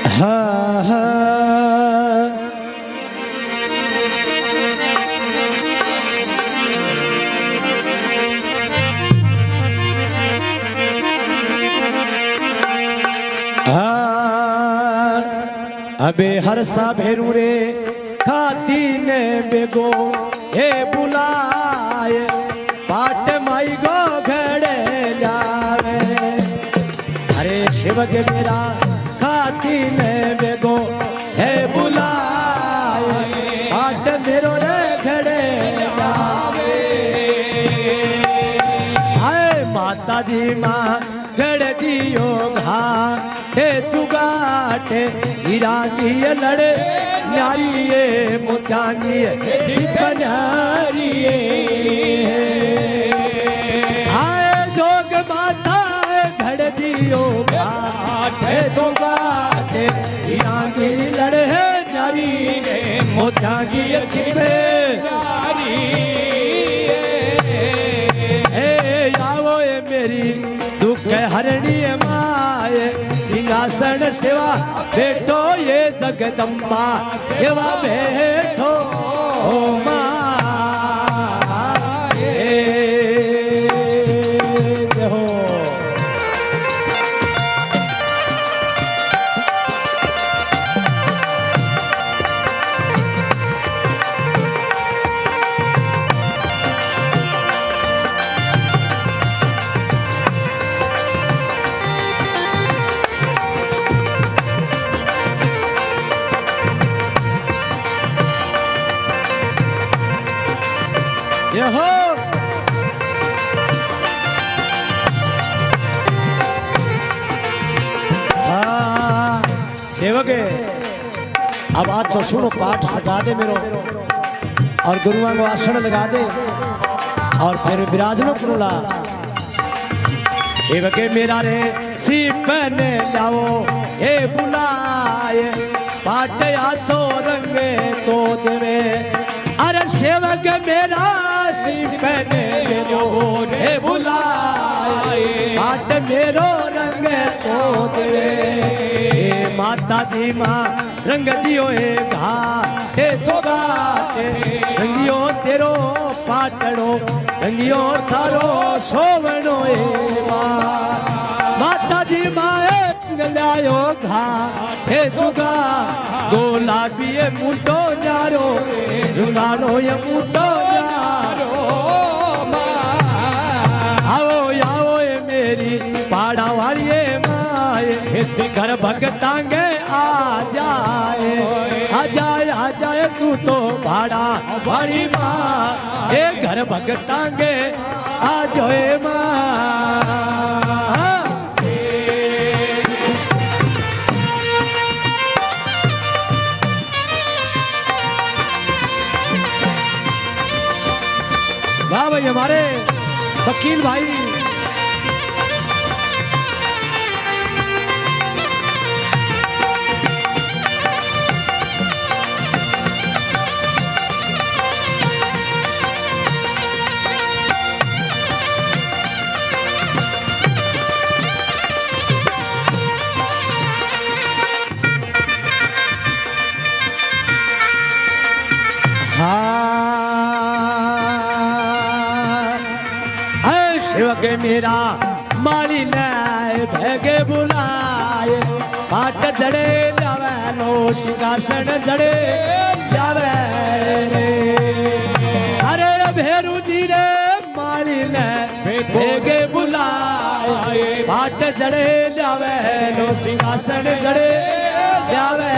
हाँ हाँ हाँ अबे हर सा भेरू रे खाती ने बेगो हे बुलाए पाट माई गो घड़े जावे अरे शिव के मेरा खाती ने बेगो हे बुलाए पाट मेरो रे घड़े जावे हाय माता जी माँ घड़ दियो घाटे चुगाटे हीरानी लड़े नारिये मोतानी चिपनारिये हाय जोग माता घड़ दियो घाटे चुगाटे हीरानी लड़े नारी मोतानी चिपे आओ ये मेरी दुख हरणी माए सिंहासन सेवा बैठो ये जगदम्बा सेवा बैठो ओ माए हो सेवक अब आज तो सुनो पाठ सजा दे मेरो और गुरुआ को आसन लगा दे और फिर विराजनो करूला सेवक मेरा रे सी पहने लाओ हे बुलाए पाठ आचो रंगे तो देवे अरे सेवक मेरा सी पहने लो हे बुलाए पाठ मेरो रंग तो देवे माता जी माँ रंग दियो हे घाटे चुगाटे रंगियो तेरो पाटड़ो रंगियो थारो सोवनो हे माता जी माँ रंग लायो घाटे चुगा गोलाबी मुंडो न्यारो रुंगानो ये मुंडो न्यारो आओ आओ ये मेरी पाड़ा वाली घर भगतांगे आ जाए तू तो भाड़ा बड़ी माँ ये घर भगतांगे आ जाए माँ वाह भाई हमारे वकील भाई शिवक मेरा माली ने भगे बुलाए पाट जड़े जावे लो सिंहासन जड़े जावे अरे भेरू जी रे माली ने भगे बुलाए पाट जड़े जावे लो सिंहासन जड़े जावे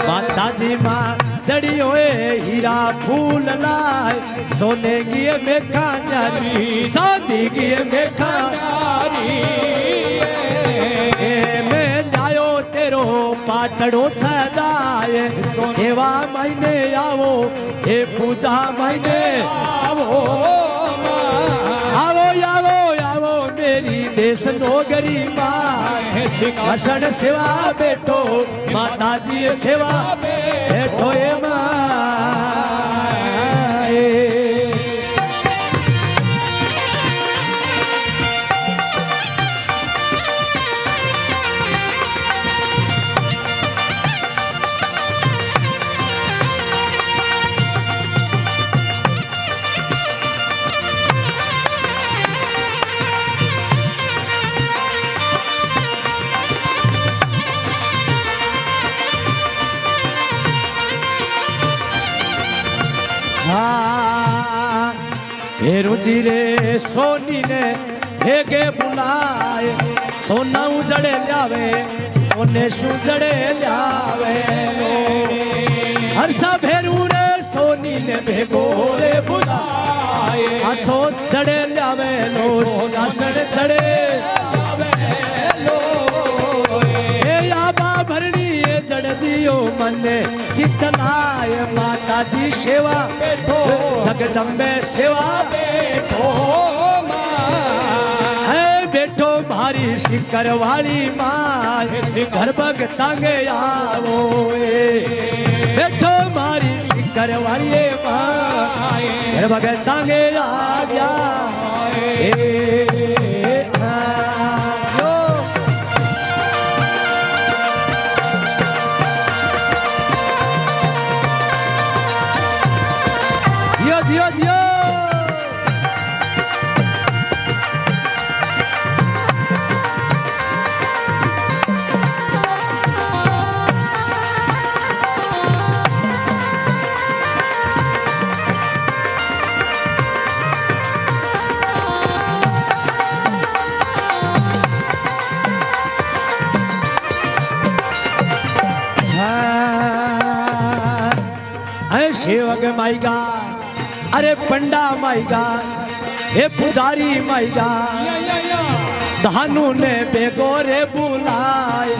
माता जी माँ जड़ी होए हीरा फूल लाए सोने की मेखा नारी चांदी की मेखा नारी मैं लायो तेरो पाटड़ो सजाए सेवा महीने आवो ये पूजा महीने आवो आवो आवो आवो मेरी देश नोगरी माँ सिंहासन सेवा बैठो माता जी सेवा बैठो ये माँ भेरू जी रे सोनी ने भेगे बुलाए सोना उजड़े ल्यावे सोने सुजड़े ल्यावे हर्षा भेरू रे सोनी ने भेगो रे बुलाए आछो जड़े ल्यावे लो सोना सड़ जड़े भरनी ये जड़ दियो मने चितलाय माता दी सेवा जगदम्बे सेवा है बेटो भारी शिकर वाली माँ घर भग तांगे आवो बेटो मारी शिकर वाली माँ घर भग तांगे आ जा जियो जियो सेवक माईगा अरे पंडा माईगा हे पुजारी माईगा धानु ने बेगो रे बुलाए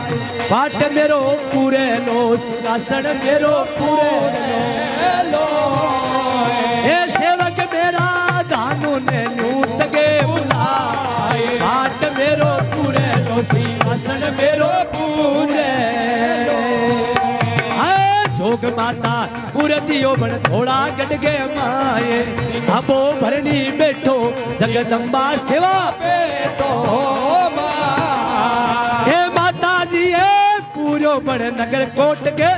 बाट मेरो पूरे लो सिंहासन मेरो पूरे लो हे सेवक मेरा धानु ने नूत के बुलाए बाट मेरो पूरे लो सिंहासन मेरो पूरे जोग माता पूरे दियो बन थोड़ा गडगे माए अबो भरनी बैठो जगदम्बा सेवा बैठो हे माता जी है पूरो बड़ नगर कोट के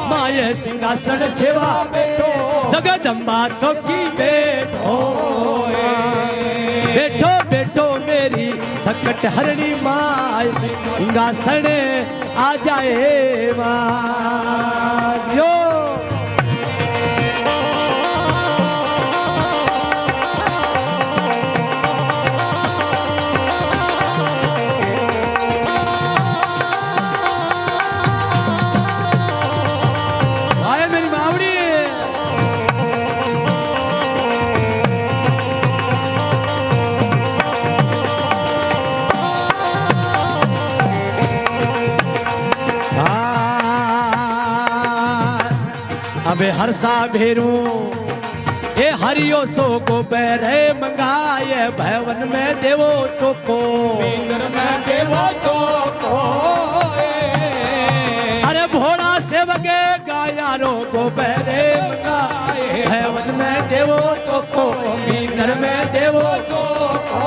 माए सिंहासन सेवा बैठो जगदम्बा चौकी बैठो बैठो बैठो मेरी संकट हरणी माए सिंहासन आ जाए माँ अबे हरसा भेरू ए हरियो सो को बैरे मंगाए भवन में देवो चोको में देवो चोको अरे भोला सेवक गायारो को बैरे मंगाए भवन में देवो चोको मीनर में देवो चोको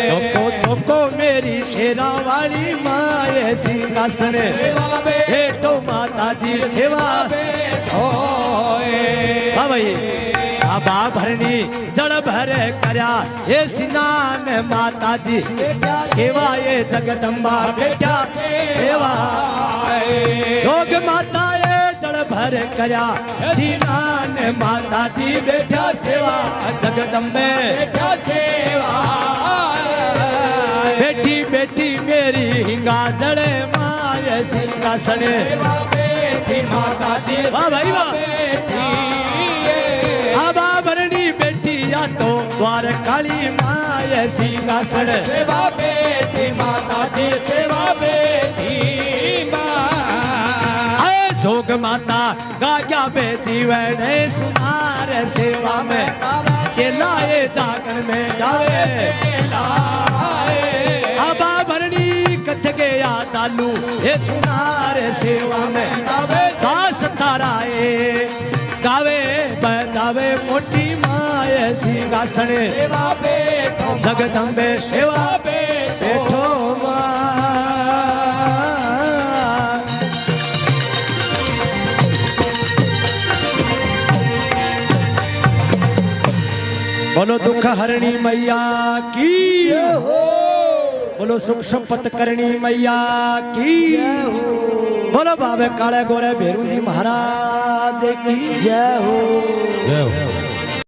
चोको चोको मेरी शेरा वाली माए सिंहासन बेटो माता जी सेवा हाँ भाई बाबा भरनी जड़ भरे करया ये स्नान माता जी सेवा ये जगदम्बा बेटा सेवा जोग माता ये जड़ भरे करया स्नान माता जी बेटा सेवा जगदम्बे बेटा सेवा बेटी बेटी मेरी हिंगा जड़े माए सिंहासन बेटी माता दी वाह भाई वाह आबा भरनी बेटी या तो द्वार काली माए सिंहासन सेवा बेटी माता दी सेवा बेटी जोग माता गाया बे जीवन सुनार सेवा में चेलाए जागन में गावे आबा भरनी कथ गया चालू ये सुनार सेवा में दास ताराए गावे बजावे मोटी माए सिंहासन जगदम्बे सेवा बैठो बोलो दुख हरणी मैया की बोलो सुख संपत करनी मैया की बोलो बाबे काले गोरे भेरू जी महाराज की जय हो।